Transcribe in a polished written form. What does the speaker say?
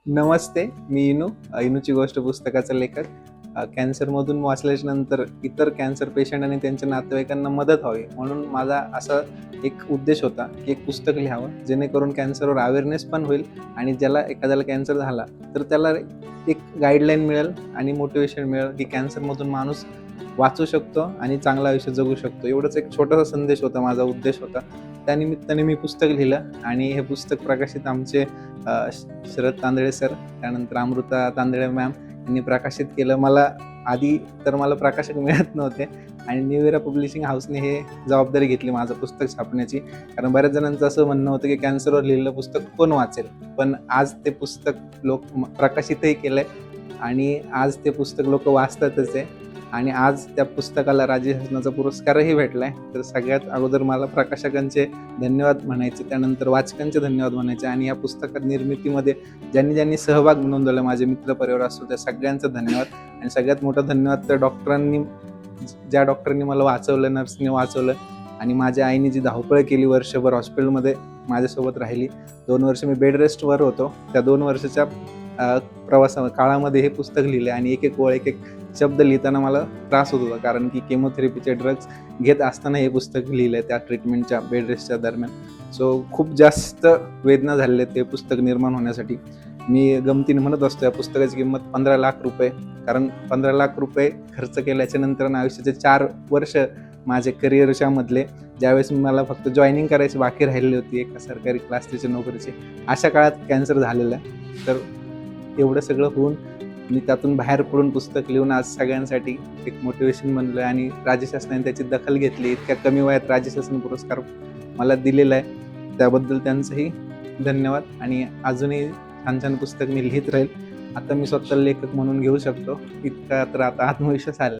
नमस्ते, मी इनूची गोष्ट पुस्तकाचा लेखक. कॅन्सरमधून वाचल्याच्या नंतर इतर कॅन्सर पेशंट आणि त्यांच्या नातेवाईकांना मदत व्हावी म्हणून माझा असा एक उद्देश होता की एक पुस्तक लिहावं, जेणेकरून कॅन्सरवर अवेअरनेस पण होईल आणि एखाद्याला कॅन्सर झाला तर त्याला एक गाईडलाईन मिळेल आणि मोटिवेशन मिळेल की कॅन्सरमधून माणूस वाचू शकतो आणि चांगलं आयुष्य जगू शकतो. एवढंच एक छोटासा संदेश होता, माझा उद्देश होता. त्यानिमित्ताने मी पुस्तक लिहिलं आणि हे पुस्तक प्रकाशित आमचे शरद तांदळे सर, त्यानंतर अमृता तांदळे मॅम यांनी प्रकाशित केलं. आधी तर मला प्रकाशक मिळत नव्हते आणि न्यू इरा पब्लिशिंग हाऊसने हे जबाबदारी घेतली माझं पुस्तक छापण्याची. कारण बऱ्याच जणांचं असं म्हणणं होतं की कॅन्सरवर लिहिलेलं पुस्तक कोण वाचेल, पण आज ते पुस्तक प्रकाशितही केलंय आणि आज ते पुस्तक लोक वाचतातच आहे आणि आज त्या पुस्तकाला राज्य शासनाचा पुरस्कारही भेटलाय. तर सगळ्यात अगोदर मला प्रकाशकांचे धन्यवाद म्हणायचे, त्यानंतर वाचकांचे धन्यवाद म्हणायचे आणि या पुस्तकात निर्मितीमध्ये ज्यांनी ज्यांनी सहभाग नोंदवला, माझे मित्रपरिवार असतो त्या सगळ्यांचा धन्यवाद. आणि सगळ्यात मोठा धन्यवाद तर ज्या डॉक्टरांनी मला वाचवलं, नर्सनी वाचवलं आणि माझ्या आईने जी धावपळ केली, वर्षभर हॉस्पिटलमध्ये माझ्यासोबत राहिली. 2 वर्ष मी बेड रेस्टवर होतो. त्या 2 वर्षाच्या काळामध्ये हे पुस्तक लिहिले आणि एक ओळ, एक शब्द लिहिताना मला त्रास होत होता, कारण की केमोथेरपीचे ड्रग्ज घेत असताना हे पुस्तक लिहिलं त्या ट्रीटमेंटच्या बेड रेस्टच्या दरम्यान. सो खूप जास्त वेदना झालेल्या ते पुस्तक निर्माण होण्यासाठी. मी गमतीने म्हणत असतो या पुस्तकाची किंमत 15 लाख रुपये, कारण 15 लाख रुपये खर्च केल्याच्या नंतर आयुष्याचे 4 वर्ष माझे करिअरच्या मधले, ज्यावेळेस मला फक्त जॉईनिंग करायची बाकी राहिलेली होती एका सरकारी क्लासची नोकरीची, अशा काळात कॅन्सर झालेला आहे. तर एवढं सगळं होऊन मी त्यातून बाहेर पडून पुस्तक लिहून आज सगळ्यांसाठी एक मोटिवेशन बनलं आणि राज्य शासनाने त्याची दखल घेतली. इतक्या कमी वयात राज्य शासन पुरस्कार मला दिलेला आहे, त्याबद्दल त्यांचंही धन्यवाद. आणि अजूनही छान छान पुस्तक मी लिहित राहील. आता मी स्वतः लेखक म्हणून घेऊ शकतो, इतका तर आता आत्मविश्वास आला.